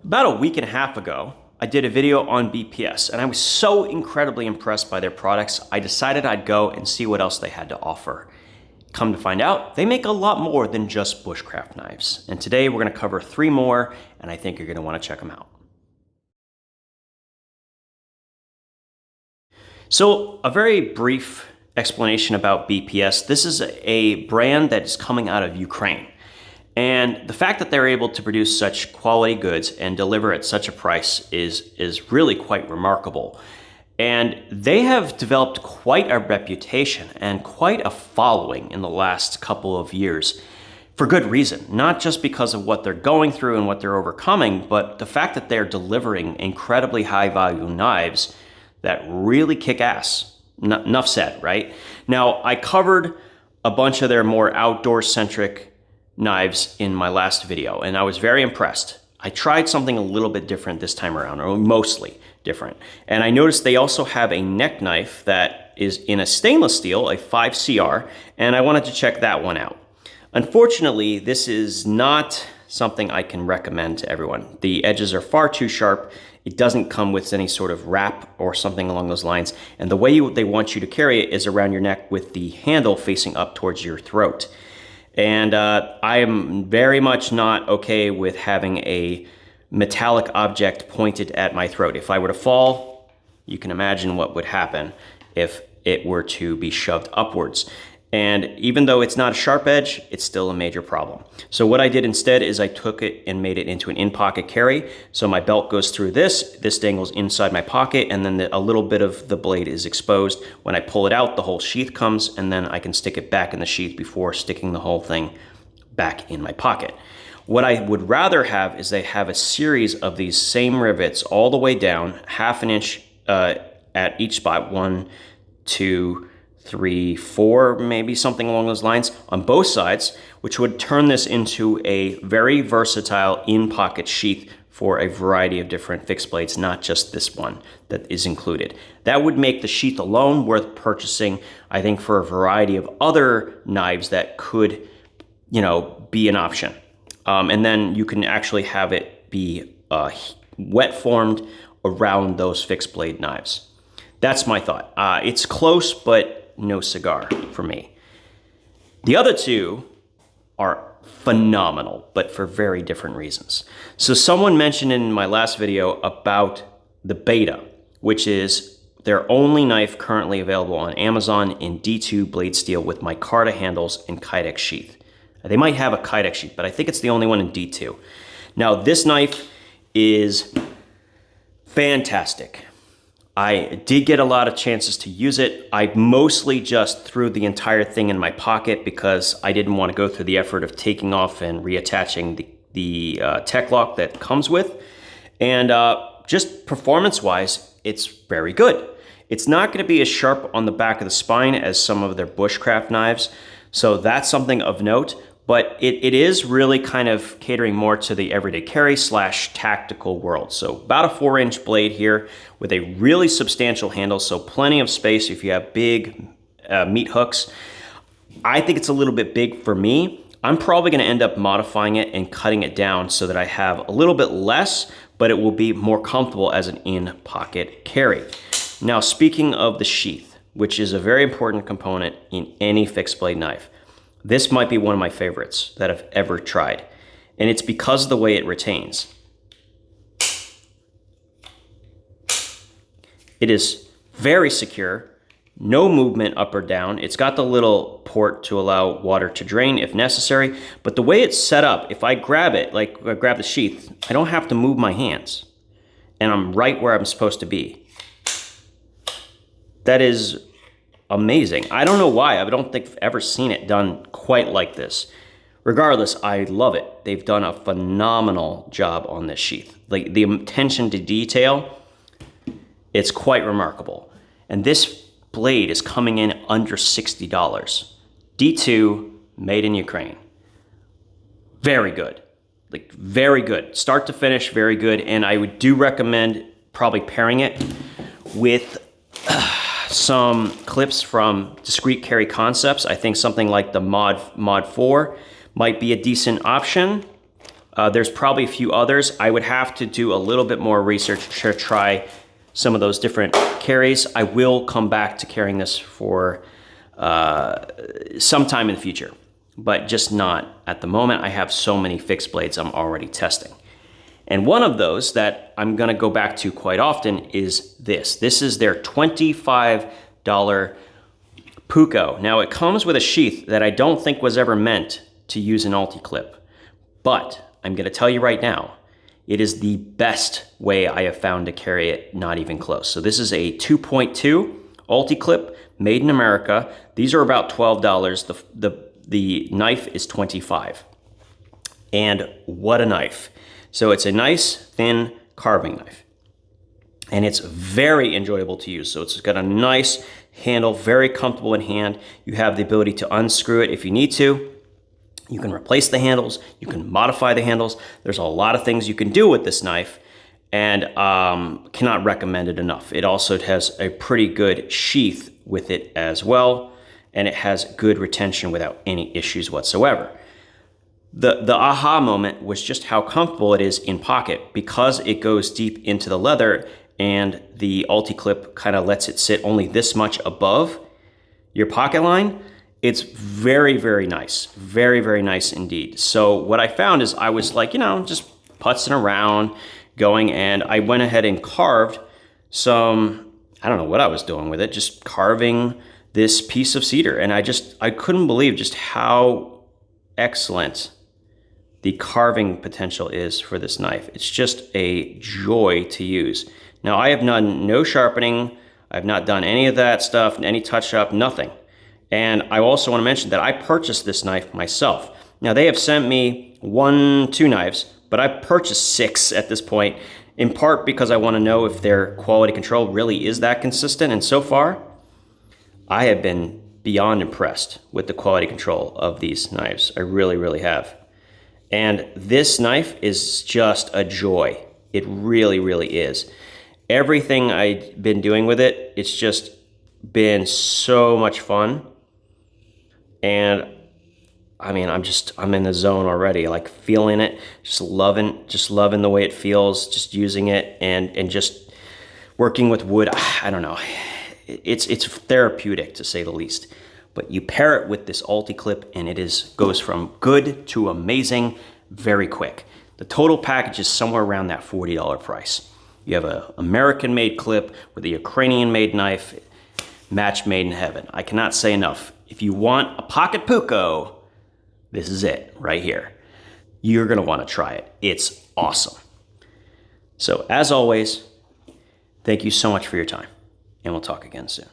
About a week and a half ago, I did a video on BPS and I was so incredibly impressed by their products, I decided I'd go and see what else they had to offer. Come to find out, they make a lot more than just bushcraft knives. And today we're going to cover 3 more, and I think you're going to want to check them out. So, a very brief explanation about BPS. This is a brand that is coming out of Ukraine. And the fact that they're able to produce such quality goods and deliver at such a price is really quite remarkable. And they have developed quite a reputation and quite a following in the last couple of years for good reason. Not just because of what they're going through and what they're overcoming, but the fact that they're delivering incredibly high value knives that really kick ass. Enough said, right? Now, I covered a bunch of their more outdoor centric knives in my last video, and I was very impressed. I tried something a little bit different this time around, or mostly different. And I noticed they also have a neck knife that is in a stainless steel, a 5CR, and I wanted to check that one out. Unfortunately, this is not something I can recommend to everyone. The edges are far too sharp. It doesn't come with any sort of wrap or something along those lines. And the way they want you to carry it is around your neck with the handle facing up towards your throat. And I am very much not okay with having a metallic object pointed at my throat. If I were to fall, you can imagine what would happen if it were to be shoved upwards. And even though it's not a sharp edge, it's still a major problem. So what I did instead is I took it and made it into an in-pocket carry. So my belt goes through this dangles inside my pocket, and then a little bit of the blade is exposed. When I pull it out, the whole sheath comes, and then I can stick it back in the sheath before sticking the whole thing back in my pocket. What I would rather have is they have a series of these same rivets all the way down, 1/2 inch at each spot, 1, 2, 3, 4, maybe something along those lines on both sides, which would turn this into a very versatile in-pocket sheath for a variety of different fixed blades, not just this one that is included. That would make the sheath alone worth purchasing, I think, for a variety of other knives that could, be an option. And then you can actually have it be wet formed around those fixed blade knives. That's my thought. It's close, but no cigar for me. The other two are phenomenal, but for very different reasons. So someone mentioned in my last video about the Beta, which is their only knife currently available on Amazon in D2 blade steel with micarta handles and Kydex sheath. They might have a Kydex sheath, but I think it's the only one in D2. Now, this knife is fantastic. I did get a lot of chances to use it. I mostly just threw the entire thing in my pocket because I didn't want to go through the effort of taking off and reattaching the tech lock that comes with. And just performance-wise, it's very good. It's not going to be as sharp on the back of the spine as some of their bushcraft knives, so that's something of note. But it is really kind of catering more to the everyday carry / tactical world. So about a 4-inch blade here with a really substantial handle, so plenty of space if you have big meat hooks. I think it's a little bit big for me. I'm probably gonna end up modifying it and cutting it down so that I have a little bit less, but it will be more comfortable as an in-pocket carry. Now, speaking of the sheath, which is a very important component in any fixed blade knife, this might be one of my favorites that I've ever tried, and it's because of the way it retains. It is very secure, no movement up or down. It's got the little port to allow water to drain if necessary, but the way it's set up, if I grab it, like I grab the sheath, I don't have to move my hands, and I'm right where I'm supposed to be. That is amazing. I don't know why. I don't think I've ever seen it done quite like this. Regardless, I love it. They've done a phenomenal job on this sheath. Like the attention to detail, it's quite remarkable. And this blade is coming in under $60. D2, made in Ukraine. Very good. Like very good. Start to finish, very good. And I do recommend probably pairing it with some clips from Discreet Carry Concepts. I think something like the Mod 4 might be a decent option. There's probably a few others. I would have to do a little bit more research to try some of those different carries. I will come back to carrying this for sometime in the future, but just not at the moment. I have so many fixed blades I'm already testing. And one of those that I'm gonna go back to quite often is this. This is their $25 PUCO. Now it comes with a sheath that I don't think was ever meant to use an ulti-clip, but I'm gonna tell you right now, it is the best way I have found to carry it, not even close. So this is a 2.2 ulti-clip made in America. These are about $12. The knife is $25. And what a knife. So it's a nice thin carving knife. And it's very enjoyable to use. So it's got a nice handle, very comfortable in hand. You have the ability to unscrew it if you need to. You can replace the handles, you can modify the handles. There's a lot of things you can do with this knife, and cannot recommend it enough. It also has a pretty good sheath with it as well, and it has good retention without any issues whatsoever. The aha moment was just how comfortable it is in pocket, because it goes deep into the leather and the ulti-clip kind of lets it sit only this much above your pocket line. It's very, very nice. Very, very nice indeed. So what I found is I was like, just putzing around, going, and I went ahead and carved some, I don't know what I was doing with it, just carving this piece of cedar. And I couldn't believe just how excellent the carving potential is for this knife. It's just a joy to use. Now I have done no sharpening. I've not done any of that stuff, any touch up, nothing. And I also want to mention that I purchased this knife myself. Now they have sent me 2 knives, but I purchased 6 at this point, in part because I want to know if their quality control really is that consistent. And so far, I have been beyond impressed with the quality control of these knives. I really, really have. And this knife is just a joy. It really, really is. Everything I've been doing with it, it's just been so much fun. And I mean, I'm in the zone already, like feeling it, just loving the way it feels, just using it and just working with wood. I don't know. It's therapeutic to say the least. But you pair it with this ulti-clip and it goes from good to amazing very quick. The total package is somewhere around that $40 price. You have an American-made clip with a Ukrainian-made knife, match made in heaven. I cannot say enough. If you want a pocket PUCO, this is it right here. You're gonna wanna try it. It's awesome. So as always, thank you so much for your time, and we'll talk again soon.